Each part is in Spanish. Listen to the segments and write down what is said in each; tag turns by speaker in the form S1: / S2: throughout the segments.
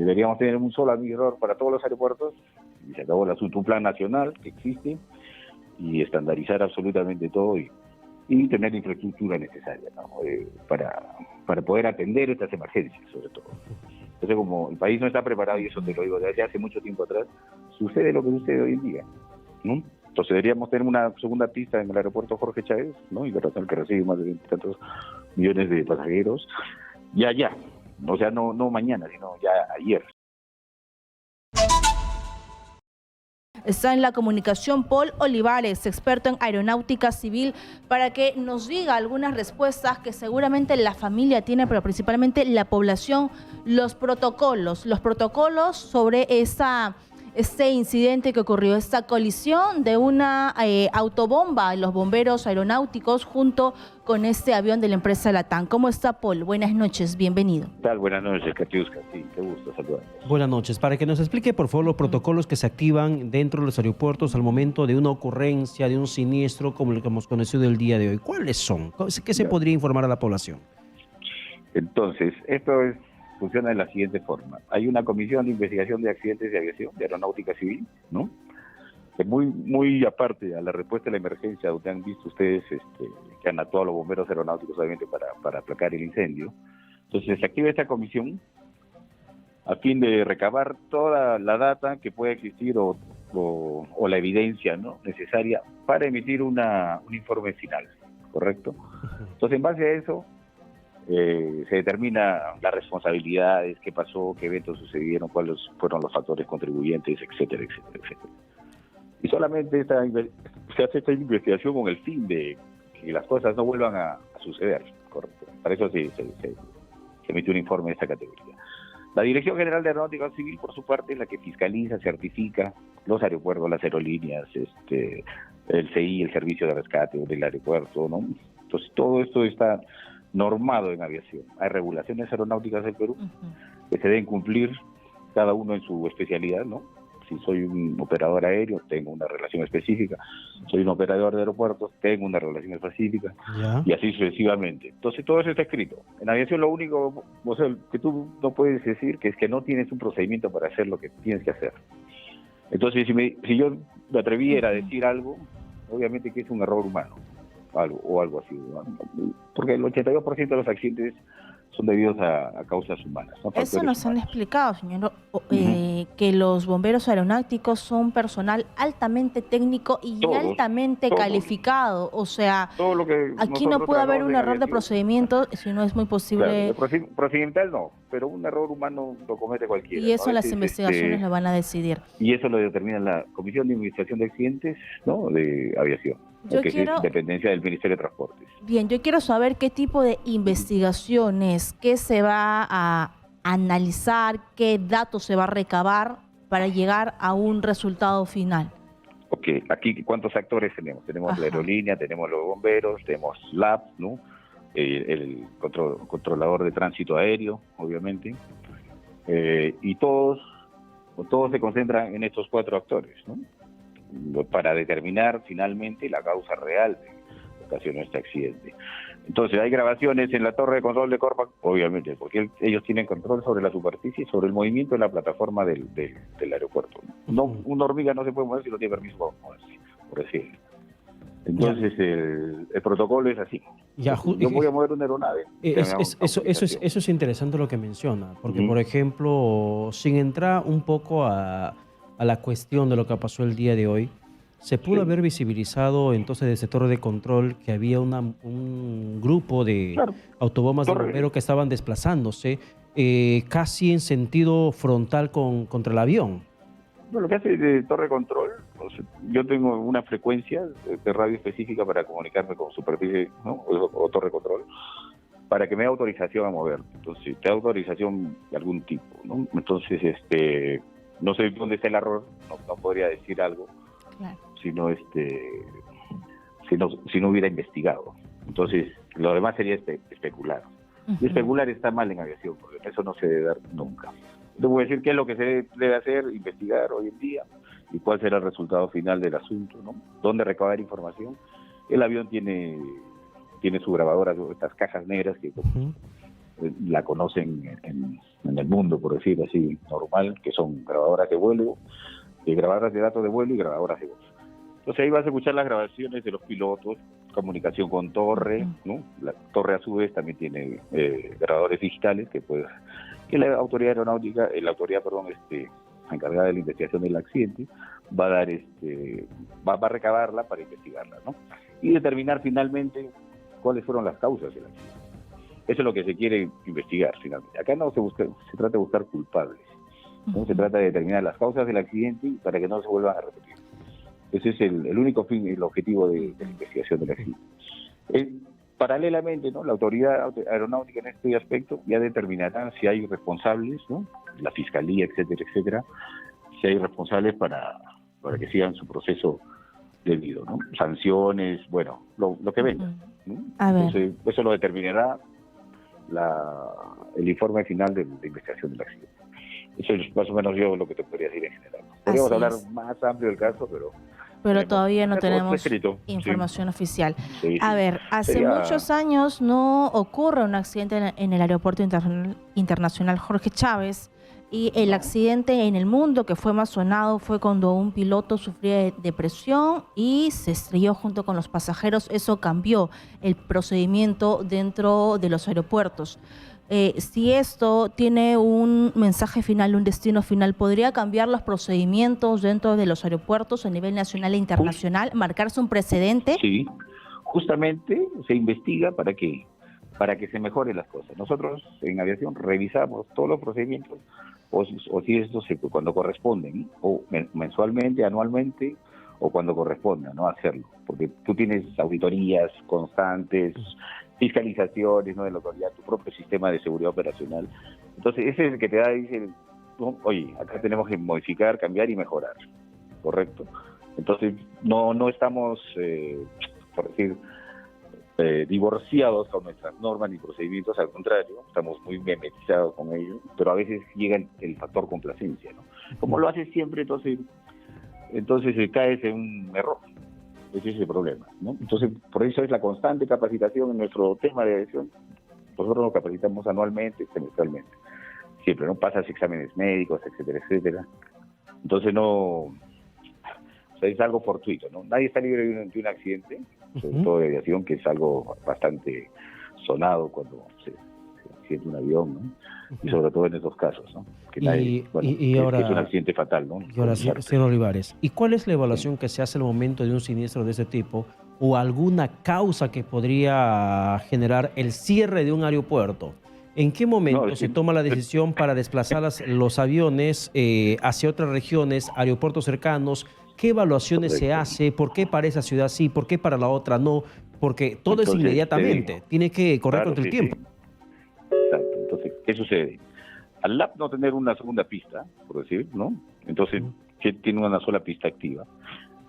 S1: Deberíamos tener un solo administrador para todos los aeropuertos y se acabó el asunto. Un plan nacional que existe y estandarizar absolutamente todo y tener la infraestructura necesaria, ¿no? Para poder atender estas emergencias, sobre todo. Entonces, como el país no está preparado, y eso te lo digo desde hace mucho tiempo atrás, sucede lo que sucede hoy en día, ¿no? Entonces deberíamos tener una segunda pista en el aeropuerto Jorge Chávez, ¿no? Internacional, que recibe más de 20 y tantos millones de pasajeros, ya, o sea, no mañana, sino ya ayer.
S2: Está en la comunicación Paul Olivares, experto en aeronáutica civil, para que nos diga algunas respuestas que seguramente la familia tiene, pero principalmente la población, los protocolos sobre este incidente que ocurrió, esta colisión de una autobomba en los bomberos aeronáuticos junto con este avión de la empresa Latam. ¿Cómo está, Paul? Buenas noches, bienvenido.
S1: ¿Qué tal? Buenas noches, Katiuska. Sí, qué gusto saludar.
S3: Buenas noches. Para que nos explique, por favor, los protocolos que se activan dentro de los aeropuertos al momento de una ocurrencia, de un siniestro como el que hemos conocido el día de hoy. ¿Cuáles son? ¿Qué se podría informar a la población?
S1: Entonces, funciona de la siguiente forma. Hay una comisión de investigación de accidentes de aviación, de aeronáutica civil, ¿no? Que muy aparte a la respuesta de la emergencia, donde han visto ustedes que han actuado los bomberos aeronáuticos, obviamente, para aplacar el incendio. Entonces, se activa esta comisión a fin de recabar toda la data que pueda existir o la evidencia, ¿no?, necesaria para emitir un informe final, ¿correcto? Entonces, en base a eso, se determina las responsabilidades, qué pasó, qué eventos sucedieron, cuáles fueron los factores contribuyentes, etcétera, etcétera, etcétera. Y solamente se hace esta investigación con el fin de que las cosas no vuelvan a suceder, ¿correcto? Para eso se emite un informe de esta categoría. La Dirección General de Aeronáutica Civil, por su parte, es la que fiscaliza, certifica los aeropuertos, las aerolíneas, el CI, el servicio de rescate del aeropuerto, ¿no? Entonces, todo esto está normado en aviación. Hay regulaciones aeronáuticas del Perú que se deben cumplir cada uno en su especialidad, ¿no? Si soy un operador aéreo, tengo una relación específica. Soy un operador de aeropuertos, tengo una relación específica. ¿Ya? Y así sucesivamente. Entonces, todo eso está escrito. En aviación lo único, o sea, que tú no puedes decir que es que no tienes un procedimiento para hacer lo que tienes que hacer. Entonces, si yo me atreviera a decir algo, obviamente que es un error humano. Algo así, ¿no? Porque el 82% de los accidentes son debidos a causas humanas, ¿no?
S2: Eso nos han explicado, señor, que los bomberos aeronáuticos son personal altamente técnico y altamente calificado. O sea, aquí no puede haber un error de procedimiento, si no es muy posible.
S1: Claro, procedimental no, pero un error humano lo comete cualquiera.
S2: Y eso, ¿no?, las investigaciones lo van a decidir.
S1: Y eso lo determina la Comisión de Investigación de Accidentes, ¿no?, de Aviación. Que es dependencia del Ministerio de Transportes.
S2: Bien, yo quiero saber qué tipo de investigaciones, qué se va a analizar, qué datos se va a recabar para llegar a un resultado final.
S1: Ok, aquí ¿cuántos actores tenemos? Tenemos la aerolínea, tenemos los bomberos, tenemos LAB, ¿no?, el controlador de tránsito aéreo, obviamente, y todos se concentran en estos 4 actores, ¿no?, para determinar finalmente la causa real que ocasionó este accidente. Entonces, hay grabaciones en la torre de control de Corpac, obviamente, porque ellos tienen control sobre la superficie y sobre el movimiento de la plataforma del aeropuerto. No, una hormiga no se puede mover si no tiene permiso para moverse, por decirlo. Entonces, el protocolo es así. Yo voy a mover una aeronave.
S3: Eso es interesante lo que menciona, porque, por ejemplo, sin entrar un poco a la cuestión de lo que pasó el día de hoy, se pudo haber visibilizado entonces desde torre de control que había un grupo de autobombas de bomberos que estaban desplazándose casi en sentido frontal contra el avión.
S1: No, lo que hace de torre de control, o sea, yo tengo una frecuencia de radio específica para comunicarme con superficie, ¿no?, o torre de control, para que me dé autorización a mover. Entonces, te da autorización de algún tipo, ¿no? Entonces, no sé dónde está el error, no podría decir algo, si no hubiera investigado. Entonces, lo demás sería especular. Y especular está mal en aviación, porque eso no se debe dar nunca. Te voy a decir qué es lo que se debe hacer, investigar hoy en día, y cuál será el resultado final del asunto, ¿no? Dónde recabar información. El avión tiene su grabadora, estas cajas negras que la conocen en el mundo, por decir así, normal, que son grabadoras de vuelo, grabadoras de datos de vuelo y grabadoras de voz. Entonces ahí vas a escuchar las grabaciones de los pilotos, comunicación con torre, ¿no? La torre a su vez también tiene grabadores digitales que la autoridad aeronáutica, la autoridad, encargada de la investigación del accidente, va a dar va a recabarla para investigarla, ¿no? Y determinar finalmente cuáles fueron las causas del accidente. Eso es lo que se quiere investigar finalmente. Acá no se trata de buscar culpables, ¿no? Se trata de determinar las causas del accidente para que no se vuelvan a repetir. Ese es el único fin y el objetivo de la investigación del accidente. Paralelamente, ¿no? La autoridad aeronáutica en este aspecto ya determinará si hay responsables, ¿no? La fiscalía, etcétera, etcétera, si hay responsables para que sigan su proceso debido, ¿no? Sanciones, bueno, lo que venga, ¿no? Entonces, eso lo determinará el informe final de investigación del accidente. Eso es más o menos yo lo que te podría decir en general. Podríamos hablar más amplio del caso, pero
S2: todavía no tenemos información oficial.
S1: Sí.
S2: A ver, hace muchos años no ocurre un accidente en el Aeropuerto Internacional Jorge Chávez, y el accidente en el mundo que fue más sonado fue cuando un piloto sufría depresión y se estrelló junto con los pasajeros. Eso cambió el procedimiento dentro de los aeropuertos. Si esto tiene un mensaje final, un destino final, ¿podría cambiar los procedimientos dentro de los aeropuertos a nivel nacional e internacional? ¿Marcarse un precedente?
S1: Sí, justamente se investiga para que se mejoren las cosas. Nosotros en aviación revisamos todos los procedimientos, o si esto cuando corresponden, o mensualmente, anualmente, o cuando corresponda, ¿no? Hacerlo. Porque tú tienes auditorías constantes, fiscalizaciones, ¿no? De la autoridad, tu propio sistema de seguridad operacional. Entonces, ese es el que te da, dice, ¿no? Oye, acá tenemos que modificar, cambiar y mejorar. ¿Correcto? Entonces, no estamos, por decir, divorciados con nuestras normas y procedimientos, al contrario, estamos muy memetizados con ellos, pero a veces llega el factor complacencia, ¿no? Como lo haces siempre, entonces caes en un error. Ese es el problema, ¿no? Entonces, por eso es la constante capacitación en nuestro tema de aviación. Nosotros nos capacitamos anualmente, semestralmente. Siempre, ¿no? Pasas exámenes médicos, etcétera, etcétera. Entonces, es algo fortuito, ¿no? Nadie está libre de un accidente, sobre todo de aviación, que es algo bastante sonado cuando se accidenta un avión, ¿no? Y sobre todo en estos casos, ¿no? Que ahora, es un accidente fatal, ¿no?
S3: Y ahora, señor Olivares, ¿y cuál es la evaluación que se hace al momento de un siniestro de ese tipo o alguna causa que podría generar el cierre de un aeropuerto? ¿En qué momento se toma la decisión para desplazar los aviones hacia otras regiones, aeropuertos cercanos? ¿Qué evaluaciones se hace? ¿Por qué para esa ciudad sí? ¿Por qué para la otra no? Porque todo es inmediatamente. Tiene que correr contra el tiempo.
S1: Exacto. Entonces, ¿qué sucede? Al LAP no tener una segunda pista, por decir, ¿no? Entonces, tiene una sola pista activa.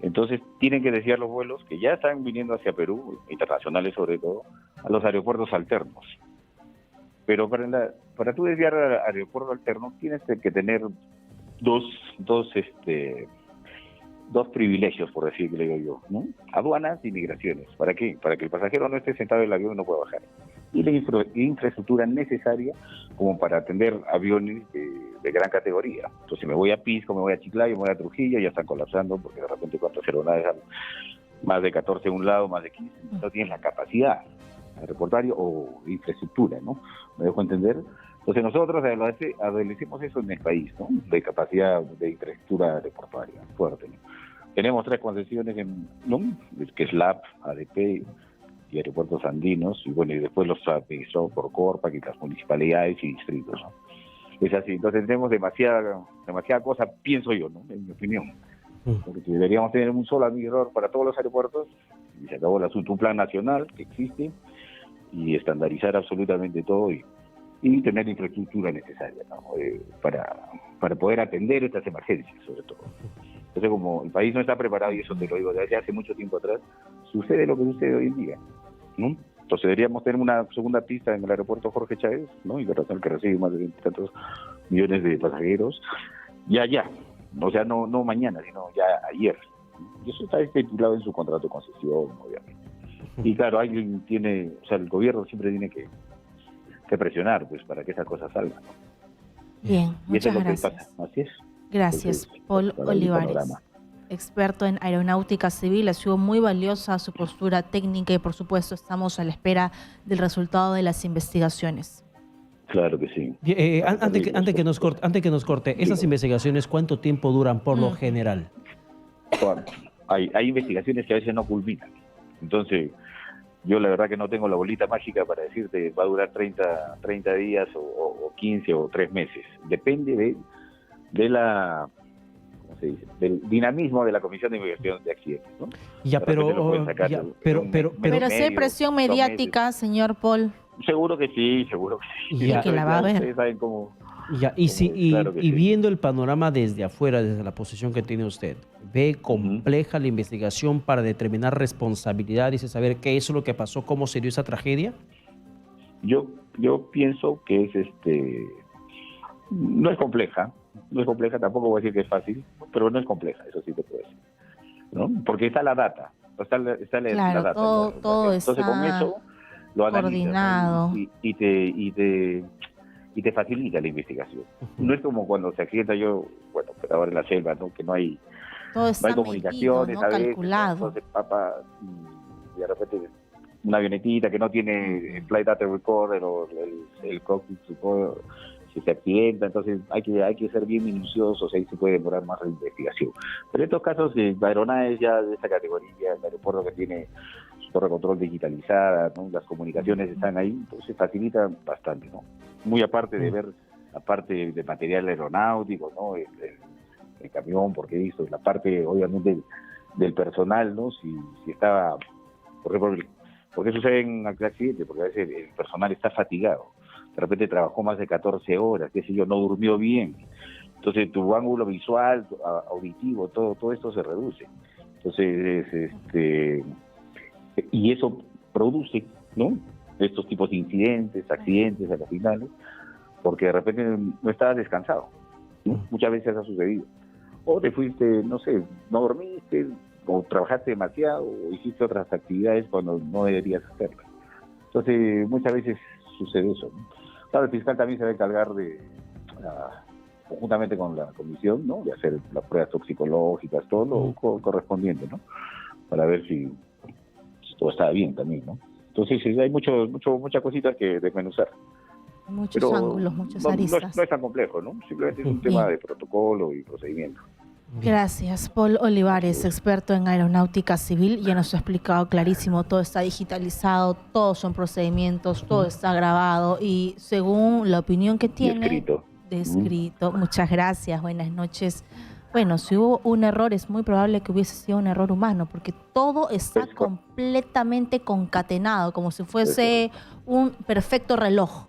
S1: Entonces, tienen que desviar los vuelos que ya están viniendo hacia Perú, internacionales sobre todo, a los aeropuertos alternos. Pero para tú desviar al aeropuerto alterno, tienes que tener dos privilegios, por decir que le digo yo, ¿no? Aduanas y migraciones. ¿Para qué? Para que el pasajero no esté sentado en el avión y no pueda bajar. Y la infraestructura necesaria como para atender aviones de gran categoría. Entonces, si me voy a Pisco, me voy a Chiclayo, me voy a Trujillo, ya están colapsando porque de repente cuántas aeronaves, más de 14 a un lado, más de 15, no tienen la capacidad aeroportuaria o infraestructura, ¿no? ¿Me dejo entender? Entonces nosotros adolecemos eso en el país, ¿no? De capacidad de infraestructura aeroportuaria fuerte, ¿no? Tenemos 3 concesiones, ¿no? Que es LAP, ADP y Aeropuertos Andinos, y bueno, y después los administrados por Corpac y las municipalidades y distritos, ¿no? Es así, entonces tenemos demasiada cosa, pienso yo, ¿no? En mi opinión. Porque deberíamos tener un solo administrador para todos los aeropuertos, y se acabó el asunto, un plan nacional que existe, y estandarizar absolutamente todo y tener la infraestructura necesaria, ¿no? para poder atender estas emergencias, sobre todo. Entonces, como el país no está preparado, y eso te lo digo desde hace mucho tiempo atrás, sucede lo que sucede hoy en día, ¿no? Entonces deberíamos tener una segunda pista en el aeropuerto Jorge Chávez, ¿no? Internacional, que recibe más de 20 tantos millones de pasajeros, ya, o sea, no mañana, sino ya ayer. Y eso está estipulado en su contrato de concesión, obviamente. Y claro, el gobierno siempre tiene que que presionar pues para que esa cosa salga, ¿no?
S2: Bien,
S1: Y eso
S2: muchas
S1: es lo que
S2: gracias.
S1: pasa, así es.
S2: Gracias,
S1: Entonces,
S2: Paul
S1: para el
S2: Olivares,
S1: panorama.
S2: experto en aeronáutica civil. Ha sido muy valiosa su postura técnica y, por supuesto, estamos a la espera del resultado de las investigaciones.
S1: Claro que sí.
S3: Antes que nos corte, ¿esas
S1: Digo.
S3: investigaciones cuánto tiempo duran por lo general?
S1: Bueno, hay investigaciones que a veces no culminan. Entonces, yo la verdad que no tengo la bolita mágica para decirte va a durar 30 días o 15 o 3 meses. Depende de la, ¿cómo se dice? Del dinamismo de la Comisión de Investigación de Accidentes, ¿no?
S3: Ya,
S1: De repente lo pueden sacar
S2: Pero si hay presión mediática, señor Paul.
S1: Seguro que sí, seguro que sí.
S3: Ya.
S2: Que la va a ver.
S1: Ustedes saben cómo...
S3: Ya, y
S1: Claro que sí.
S3: viendo el panorama desde afuera, desde la posición que tiene usted, ¿ve compleja la investigación para determinar responsabilidades y saber qué es lo que pasó, cómo se dio esa tragedia?
S1: Yo pienso que no es compleja, tampoco voy a decir que es fácil, pero no es compleja, eso sí te puedo decir, ¿no? Porque está la data, está la
S2: Claro,
S1: data.
S2: todo
S1: Entonces
S2: está
S1: con eso lo analizas,
S2: coordinado.
S1: ¿no? y te facilita la investigación. No es como cuando se accidenta pero ahora en la selva, ¿no? Que no hay
S2: Todo está
S1: comunicaciones,
S2: medido, ¿no?
S1: a veces,
S2: Calculado.
S1: entonces y de repente una avionetita que no tiene el Flight Data Recorder o el cockpit si se accidenta, entonces hay que ser bien minuciosos, ahí se puede demorar más la investigación. Pero en estos casos, aeronaves ya de esta categoría, el aeropuerto que tiene su torre de control digitalizada, ¿no? Las comunicaciones están ahí, entonces facilita bastante, ¿no? Muy aparte de ver la parte de material aeronáutico, ¿no? El camión, porque he visto la parte, obviamente, del personal, ¿no? Si estaba, por ejemplo, ¿por qué suceden accidentes? Porque a veces el personal está fatigado. De repente trabajó más de 14 horas, qué sé yo, no durmió bien. Entonces tu ángulo visual, auditivo, todo esto se reduce. Entonces, y eso produce, ¿no? Estos tipos de incidentes, accidentes a la final, porque de repente no estabas descansado, ¿no? Muchas veces ha sucedido. O te fuiste, no sé, no dormiste, o trabajaste demasiado, o hiciste otras actividades cuando no deberías hacerlas. Entonces, muchas veces sucede eso, ¿no? Claro, el fiscal también se va a encargar conjuntamente con la comisión, ¿no? De hacer las pruebas toxicológicas, todo lo correspondiente, ¿no? Para ver si todo está bien también, ¿no? Entonces, hay muchas cositas que desmenuzar.
S2: Muchos
S1: Pero
S2: ángulos, muchas
S1: no
S2: aristas.
S1: es tan complejo, ¿no? Simplemente es un tema de protocolo y procedimiento.
S2: Gracias, Paul Olivares, experto en aeronáutica civil. Ya nos ha explicado clarísimo, todo está digitalizado, todos son procedimientos, todo está grabado y según la opinión que tiene, descrito. Muchas gracias, buenas noches. Bueno, si hubo un error, es muy probable que hubiese sido un error humano, porque todo está completamente concatenado, como si fuese un perfecto reloj.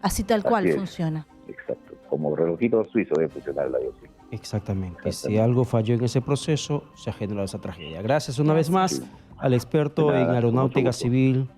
S2: Así tal cual funciona.
S1: Exacto, como relojito suizo debe funcionar la aviación.
S3: Exactamente. Si algo falló en ese proceso, se ha generado esa tragedia. Gracias una vez más al experto en aeronáutica civil,